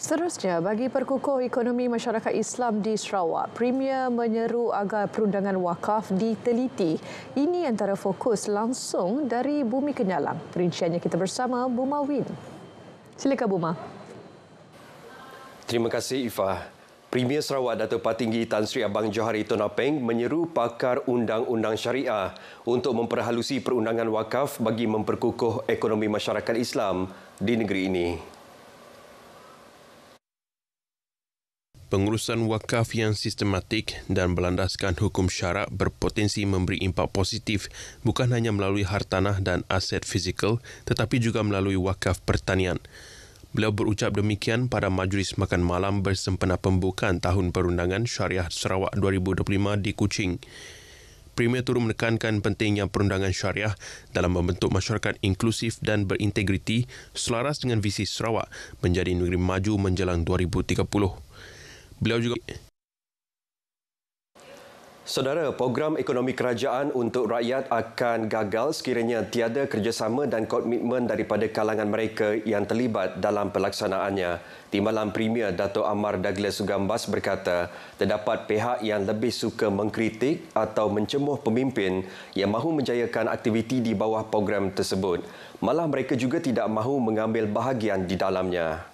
Seterusnya, bagi perkukuh ekonomi masyarakat Islam di Sarawak, Premier menyeru agar perundangan wakaf diteliti. Ini antara fokus langsung dari Bumi Kenyalang. Perinciannya kita bersama Buma Win. Silakan Buma. Terima kasih Ifah. Premier Sarawak Datuk Patinggi Tan Sri Abang Johari Tun Apeng menyeru pakar undang-undang syariah untuk memperhalusi perundangan wakaf bagi memperkukuh ekonomi masyarakat Islam di negeri ini. Pengurusan wakaf yang sistematik dan berlandaskan hukum syarak berpotensi memberi impak positif bukan hanya melalui hartanah dan aset fizikal tetapi juga melalui wakaf pertanian. Beliau berucap demikian pada majlis makan malam bersempena pembukaan Tahun Perundangan Syariah Sarawak 2025 di Kuching. Premier turut menekankan pentingnya perundangan syariah dalam membentuk masyarakat inklusif dan berintegriti selaras dengan visi Sarawak menjadi negeri maju menjelang 2030. Beliau juga Saudara, program ekonomi kerajaan untuk rakyat akan gagal sekiranya tiada kerjasama dan komitmen daripada kalangan mereka yang terlibat dalam pelaksanaannya. Timbalan Premier Dato' Amar Douglas Sugambas berkata, terdapat pihak yang lebih suka mengkritik atau mencemuh pemimpin yang mahu menjayakan aktiviti di bawah program tersebut. Malah mereka juga tidak mahu mengambil bahagian di dalamnya.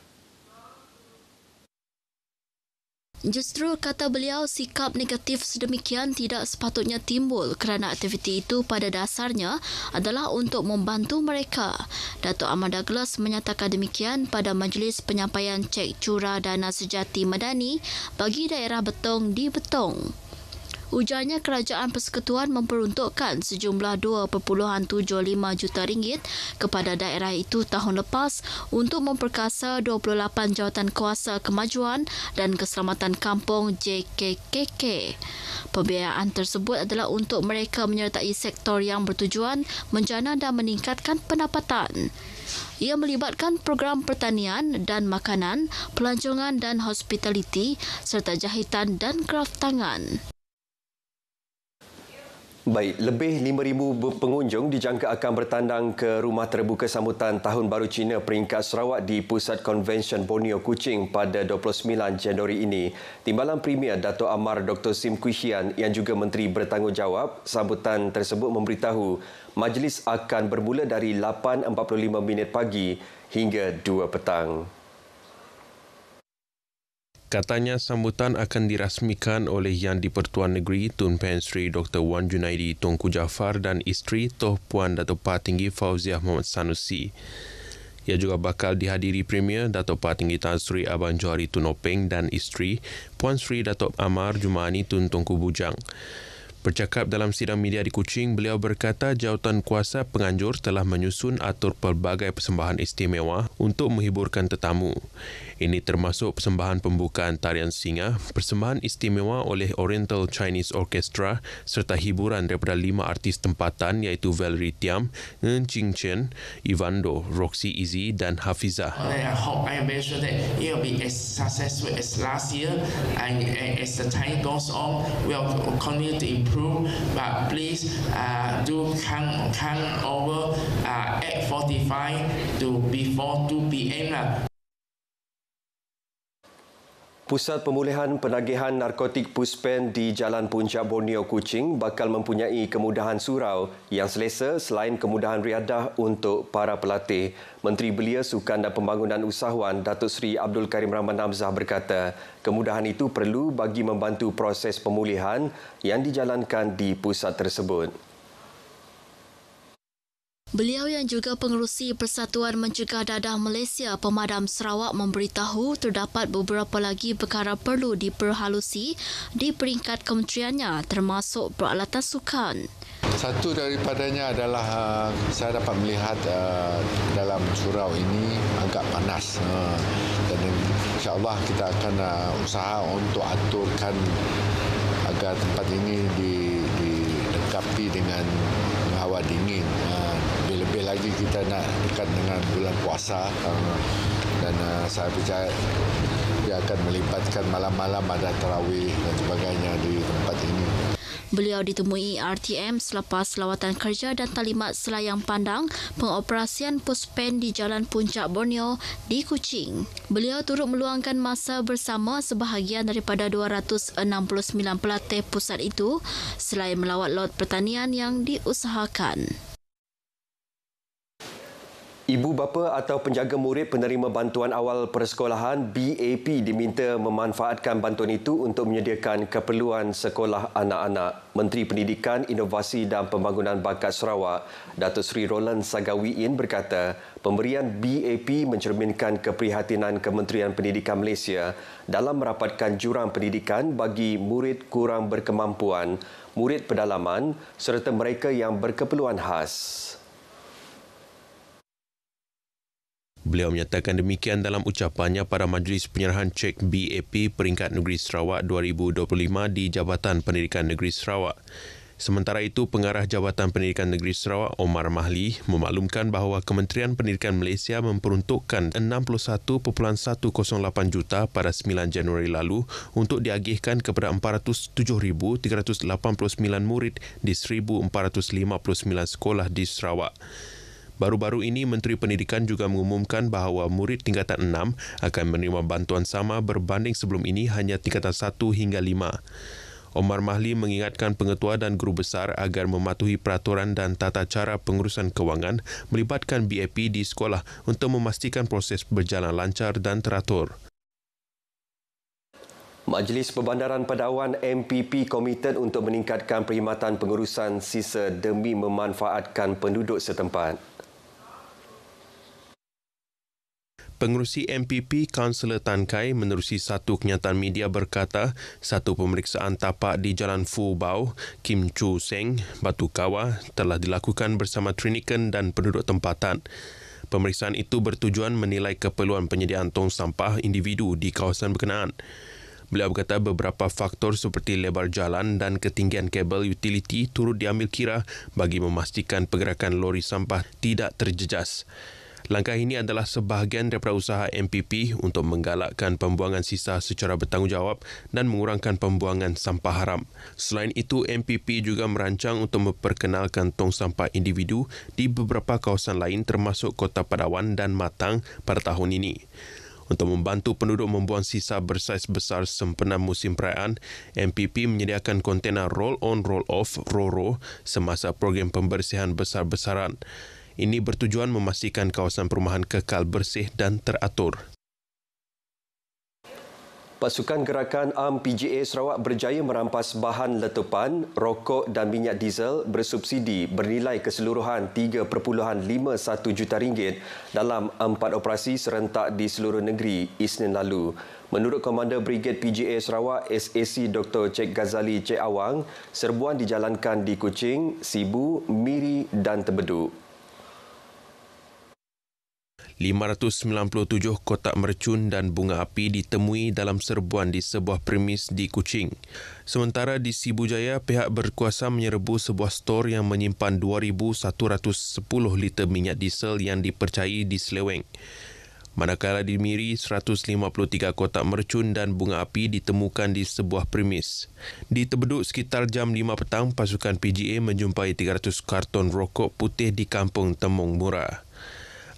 Justru, kata beliau, sikap negatif sedemikian tidak sepatutnya timbul kerana aktiviti itu pada dasarnya adalah untuk membantu mereka. Dato' Amar Douglas menyatakan demikian pada majlis penyampaian cek curah dana sejati madani bagi daerah Betong di Betong. Ujarnya kerajaan persekutuan memperuntukkan sejumlah 2.75 juta ringgit kepada daerah itu tahun lepas untuk memperkasa 28 jawatan kuasa kemajuan dan keselamatan kampung JKKK. Pembiayaan tersebut adalah untuk mereka menyertai sektor yang bertujuan menjana dan meningkatkan pendapatan. Ia melibatkan program pertanian dan makanan, pelancongan dan hospitaliti serta jahitan dan kraf tangan. Baik, lebih 5,000 pengunjung dijangka akan bertandang ke Rumah Terbuka Sambutan Tahun Baru Cina peringkat Sarawak di Pusat Konvensyen Borneo Kuching pada 29 Januari ini. Timbalan Premier Dato' Amar Dr. Sim Quishian yang juga Menteri Bertanggungjawab sambutan tersebut memberitahu majlis akan bermula dari 8.45 pagi hingga 2 petang. Katanya sambutan akan dirasmikan oleh Yang di-Pertuan Negeri Tun Pen Sri Dr. Wan Junaidi Tunku Jaafar dan isteri Toh Puan Datuk Patinggi Fauziah Muhammad Sanusi. Ia juga bakal dihadiri Premier Datuk Patinggi Tan Sri Abang Johari Tun Openg dan isteri Puan Sri Datuk Amar Jumaani Tun Tunku Bujang. Bercakap dalam sidang media di Kuching, beliau berkata jawatan kuasa penganjur telah menyusun atur pelbagai persembahan istimewa untuk menghiburkan tetamu. Ini termasuk persembahan pembukaan tarian singa, persembahan istimewa oleh Oriental Chinese Orchestra serta hiburan daripada 5 artis tempatan iaitu Valerie Thiam, Ng Ching Chen, Ivando, Roxy Izzy dan Hafizah. I hope I am very sure that it will be as successful as last year, and as the time goes on, we will continue to improve. But please do come over 8:45 to before 2 p.m. Pusat Pemulihan Penagihan Narkotik Puspen di Jalan Puncak Borneo Kuching bakal mempunyai kemudahan surau yang selesa selain kemudahan riadah untuk para pelatih. Menteri Belia, Sukan dan Pembangunan Usahawan Datuk Seri Abdul Karim Rahman Hamzah berkata, kemudahan itu perlu bagi membantu proses pemulihan yang dijalankan di pusat tersebut. Beliau yang juga pengerusi Persatuan Mencegah Dadah Malaysia Pemadam Sarawak memberitahu terdapat beberapa lagi perkara perlu diperhalusi di peringkat kementeriannya termasuk peralatan sukan. Satu daripadanya adalah saya dapat melihat dalam surau ini agak panas dan insya-Allah kita akan usaha untuk aturkan agar tempat ini dilengkapi dengan hawa dingin. Lebih lagi kita nak dekat dengan bulan puasa dan saya percaya dia akan melibatkan malam-malam ada tarawih dan sebagainya di tempat ini. Beliau ditemui RTM selepas lawatan kerja dan talimat selayang pandang pengoperasian puspen di Jalan Puncak Borneo di Kuching. Beliau turut meluangkan masa bersama sebahagian daripada 269 pelatih pusat itu selain melawat lot pertanian yang diusahakan. Ibu bapa atau penjaga murid penerima bantuan awal persekolahan BAP diminta memanfaatkan bantuan itu untuk menyediakan keperluan sekolah anak-anak. Menteri Pendidikan, Inovasi dan Pembangunan Bakat Sarawak, Datuk Seri Roland Sagawiin berkata, pemberian BAP mencerminkan keprihatinan Kementerian Pendidikan Malaysia dalam merapatkan jurang pendidikan bagi murid kurang berkemampuan, murid pedalaman serta mereka yang berkeperluan khas. Beliau menyatakan demikian dalam ucapannya pada Majlis Penyerahan Cek BAP Peringkat Negeri Sarawak 2025 di Jabatan Pendidikan Negeri Sarawak. Sementara itu, Pengarah Jabatan Pendidikan Negeri Sarawak, Omar Mahli, memaklumkan bahawa Kementerian Pendidikan Malaysia memperuntukkan 61.108 juta pada 9 Januari lalu untuk diagihkan kepada 407,389 murid di 1,459 sekolah di Sarawak. Baru-baru ini, Menteri Pendidikan juga mengumumkan bahawa murid tingkatan 6 akan menerima bantuan sama berbanding sebelum ini hanya tingkatan 1 hingga 5. Omar Mahli mengingatkan pengetua dan guru besar agar mematuhi peraturan dan tata cara pengurusan kewangan melibatkan BAP di sekolah untuk memastikan proses berjalan lancar dan teratur. Majlis Perbandaran Padawan MPP komited untuk meningkatkan perkhidmatan pengurusan sisa demi memanfaatkan penduduk setempat. Pengerusi MPP, Kaunselor Tan Kai menerusi satu kenyataan media berkata satu pemeriksaan tapak di Jalan Phu Bao, Kim Chu Seng, Batu Kawah telah dilakukan bersama Triniken dan penduduk tempatan. Pemeriksaan itu bertujuan menilai keperluan penyediaan tong sampah individu di kawasan berkenaan. Beliau berkata beberapa faktor seperti lebar jalan dan ketinggian kabel utiliti turut diambil kira bagi memastikan pergerakan lori sampah tidak terjejas. Langkah ini adalah sebahagian daripada usaha MPP untuk menggalakkan pembuangan sisa secara bertanggungjawab dan mengurangkan pembuangan sampah haram. Selain itu, MPP juga merancang untuk memperkenalkan tong sampah individu di beberapa kawasan lain termasuk Kota Padawan dan Matang pada tahun ini. Untuk membantu penduduk membuang sisa bersaiz besar sempena musim perayaan, MPP menyediakan kontena roll-on roll-off RORO semasa program pembersihan besar-besaran. Ini bertujuan memastikan kawasan perumahan kekal bersih dan teratur. Pasukan Gerakan AM PGA Sarawak berjaya merampas bahan letupan, rokok dan minyak diesel bersubsidi bernilai keseluruhan RM3.51 juta dalam 4 operasi serentak di seluruh negeri Isnin lalu. Menurut Komander Brigade PGA Sarawak SAC Dr. Cik Ghazali Cik Awang, serbuan dijalankan di Kuching, Sibu, Miri dan Tebeduk. 597 kotak mercun dan bunga api ditemui dalam serbuan di sebuah premis di Kuching. Sementara di Sibu Jaya, pihak berkuasa menyerbu sebuah stor yang menyimpan 2,110 liter minyak diesel yang dipercayai diseleweng. Manakala di Miri, 153 kotak mercun dan bunga api ditemukan di sebuah premis. Di Tebeduk sekitar jam 5 petang, pasukan PGA menjumpai 300 karton rokok putih di Kampung Temong Murah.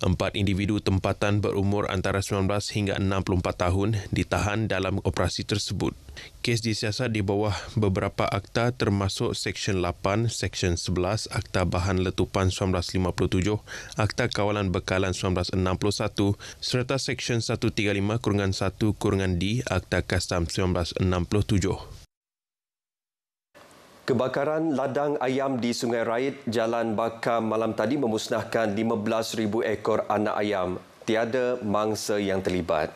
4 individu tempatan berumur antara 19 hingga 64 tahun ditahan dalam operasi tersebut. Kes disiasat di bawah beberapa akta termasuk Seksyen 8, Seksyen 11, Akta Bahan Letupan 1957, Akta Kawalan Bekalan 1961 serta Seksyen 135-1-D Akta Kastam 1967. Kebakaran ladang ayam di Sungai Raid, Jalan Bakam malam tadi memusnahkan 15,000 ekor anak ayam. Tiada mangsa yang terlibat.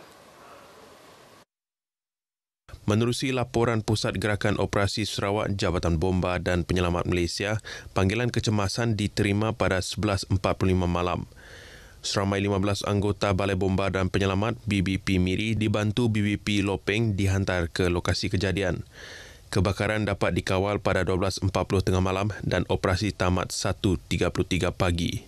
Menerusi laporan Pusat Gerakan Operasi Sarawak Jabatan Bomba dan Penyelamat Malaysia, panggilan kecemasan diterima pada 11.45 malam. Seramai 15 anggota Balai Bomba dan Penyelamat BBP Miri dibantu BBP Lopeng dihantar ke lokasi kejadian. Kebakaran dapat dikawal pada 12.40 tengah malam dan operasi tamat 1.33 pagi.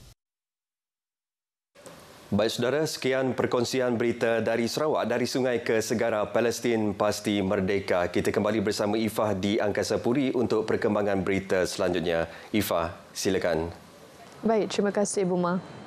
Baik saudara, sekian perkongsian berita dari Sarawak, dari sungai ke segara, Palestin pasti merdeka. Kita kembali bersama Ifah di Angkasa Puri untuk perkembangan berita selanjutnya. Ifah, silakan. Baik, terima kasih Buma.